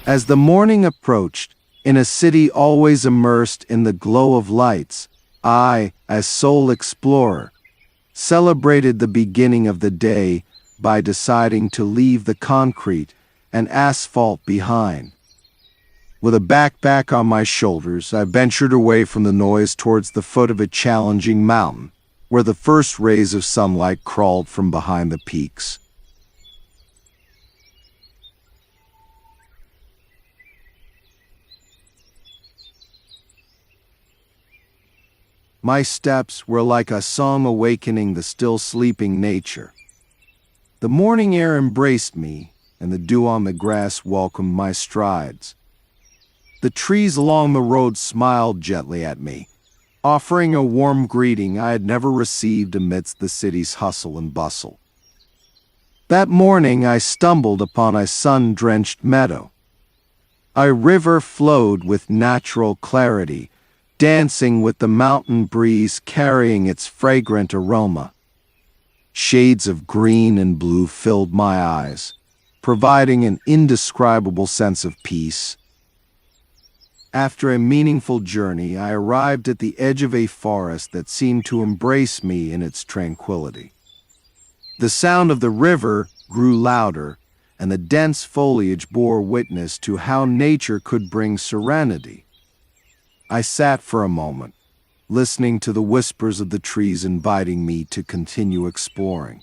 As the morning approached, in a city always immersed in the glow of lights, I, as sole explorer, celebrated the beginning of the day by deciding to leave the concrete and asphalt behind. With a backpack on my shoulders, I ventured away from the noise towards the foot of a challenging mountain, where the first rays of sunlight crawled from behind the peaks. My steps were like a song awakening the still sleeping nature. The morning air embraced me, and the dew on the grass welcomed my strides. The trees along the road smiled gently at me, offering a warm greeting I had never received amidst the city's hustle and bustle. That morning I stumbled upon a sun-drenched meadow. A river flowed with natural clarity, dancing with the mountain breeze carrying its fragrant aroma. Shades of green and blue filled my eyes, providing an indescribable sense of peace. After a meaningful journey, I arrived at the edge of a forest that seemed to embrace me in its tranquility. The sound of the river grew louder, and the dense foliage bore witness to how nature could bring serenity. I sat for a moment, listening to the whispers of the trees inviting me to continue exploring.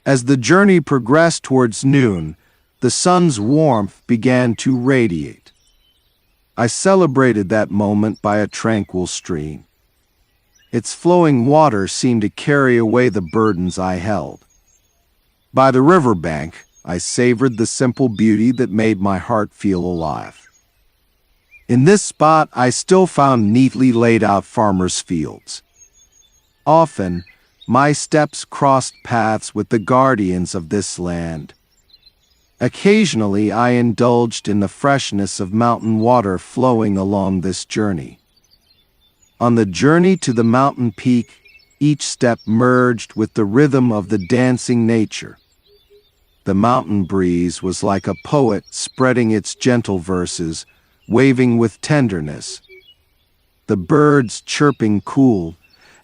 As the journey progressed towards noon, the sun's warmth began to radiate. I celebrated that moment by a tranquil stream. Its flowing water seemed to carry away the burdens I held. By the riverbank, I savored the simple beauty that made my heart feel alive. In this spot, I still found neatly laid out farmers' fields. Often, my steps crossed paths with the guardians of this land. Occasionally, I indulged in the freshness of mountain water flowing along this journey. On the journey to the mountain peak, each step merged with the rhythm of the dancing nature. The mountain breeze was like a poet spreading its gentle verses, waving with tenderness. The birds chirping cool,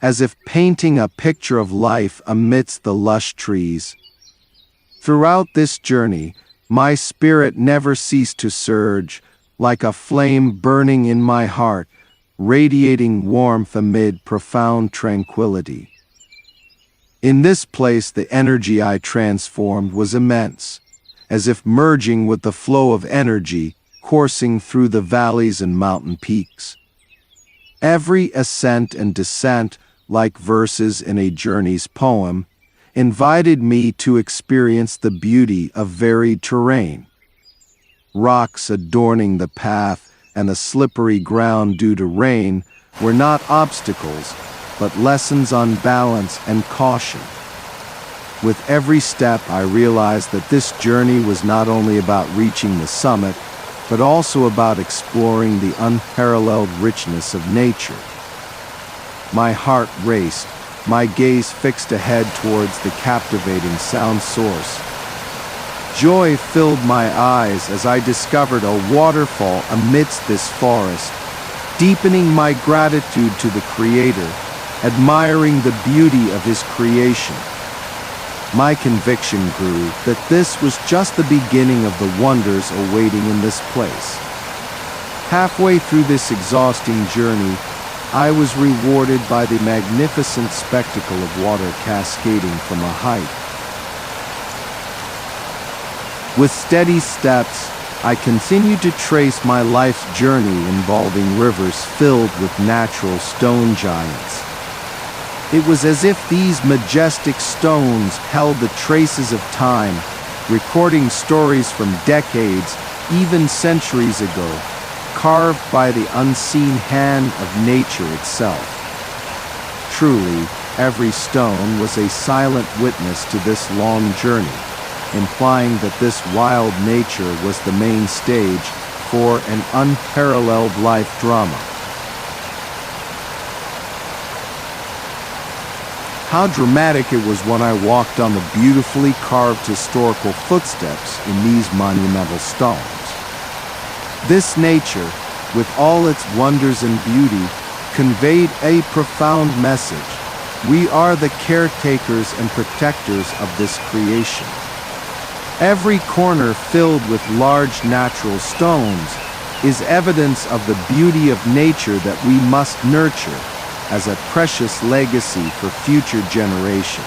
as if painting a picture of life amidst the lush trees. Throughout this journey, my spirit never ceased to surge, like a flame burning in my heart, radiating warmth amid profound tranquility. In this place, the energy I transformed was immense, as if merging with the flow of energy coursing through the valleys and mountain peaks. Every ascent and descent, like verses in a journey's poem, invited me to experience the beauty of varied terrain. Rocks adorning the path and the slippery ground due to rain were not obstacles, but lessons on balance and caution. With every step, I realized that this journey was not only about reaching the summit, but also about exploring the unparalleled richness of nature. My heart raced, my gaze fixed ahead towards the captivating sound source. Joy filled my eyes as I discovered a waterfall amidst this forest, deepening my gratitude to the Creator, admiring the beauty of His creation. My conviction grew that this was just the beginning of the wonders awaiting in this place. Halfway through this exhausting journey, I was rewarded by the magnificent spectacle of water cascading from a height. With steady steps, I continued to trace my life's journey involving rivers filled with natural stone giants. It was as if these majestic stones held the traces of time, recording stories from decades, even centuries ago, carved by the unseen hand of nature itself. Truly, every stone was a silent witness to this long journey, implying that this wild nature was the main stage for an unparalleled life drama. How dramatic it was when I walked on the beautifully carved historical footsteps in these monumental stones. This nature, with all its wonders and beauty, conveyed a profound message. We are the caretakers and protectors of this creation. Every corner filled with large natural stones is evidence of the beauty of nature that we must nurture as a precious legacy for future generations.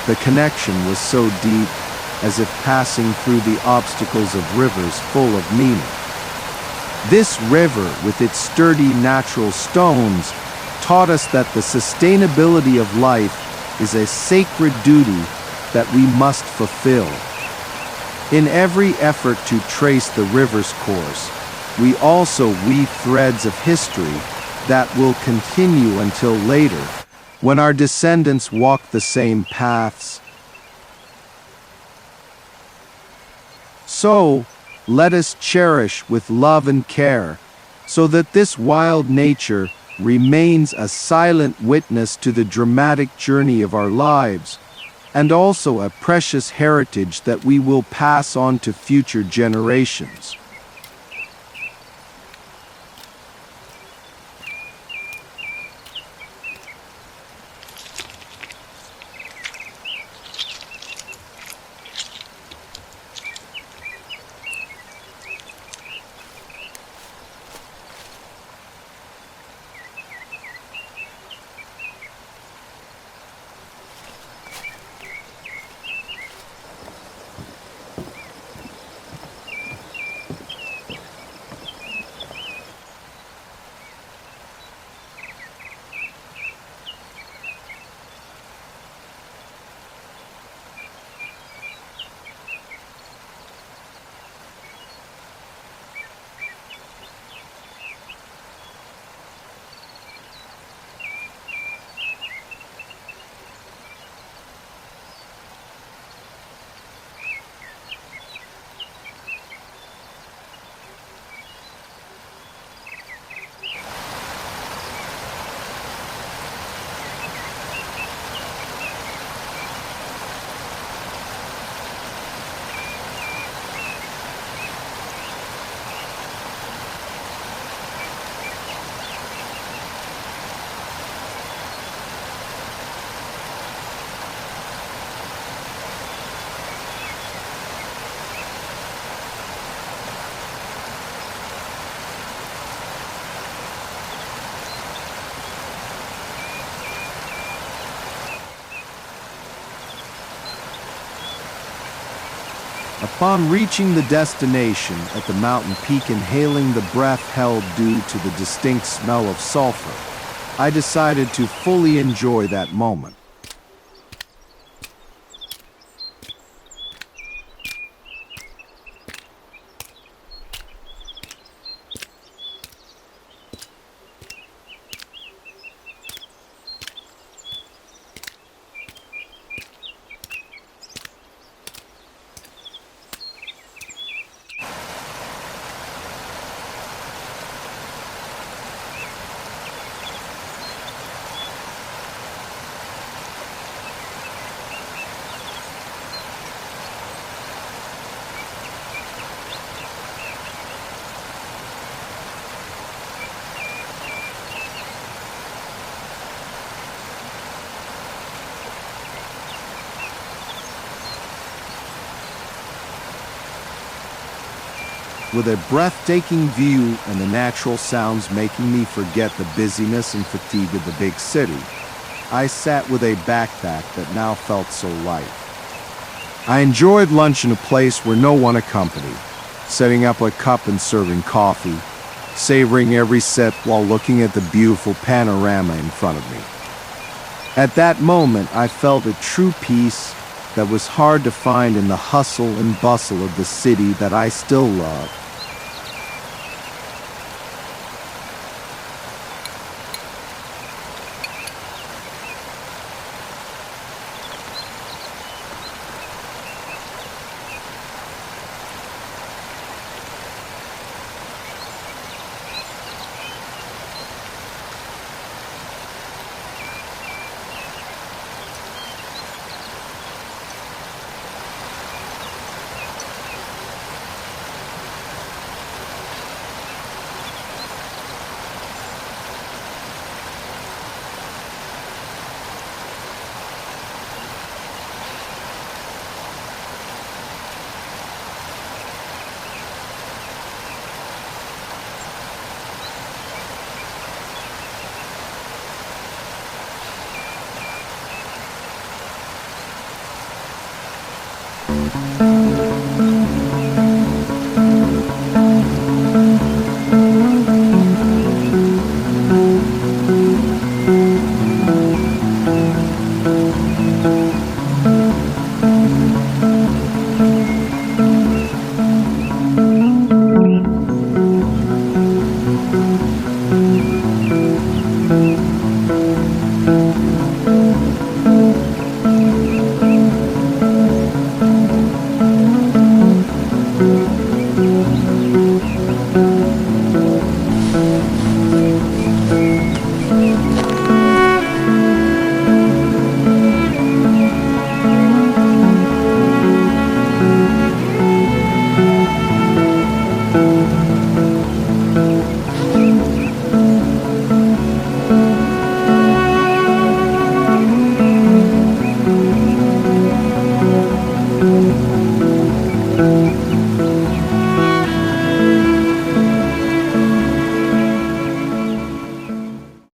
The connection was so deep, as if passing through the obstacles of rivers full of meaning. This river, with its sturdy natural stones, taught us that the sustainability of life is a sacred duty that we must fulfill. In every effort to trace the river's course, we also weave threads of history that will continue until later, when our descendants walk the same paths. So, let us cherish with love and care, so that this wild nature remains a silent witness to the dramatic journey of our lives, and also a precious heritage that we will pass on to future generations. Upon reaching the destination at the mountain peak, inhaling the breath held due to the distinct smell of sulfur, I decided to fully enjoy that moment. With a breathtaking view and the natural sounds making me forget the busyness and fatigue of the big city, I sat with a backpack that now felt so light. I enjoyed lunch in a place where no one accompanied, setting up a cup and serving coffee, savoring every sip while looking at the beautiful panorama in front of me. At that moment, I felt a true peace that was hard to find in the hustle and bustle of the city that I still love.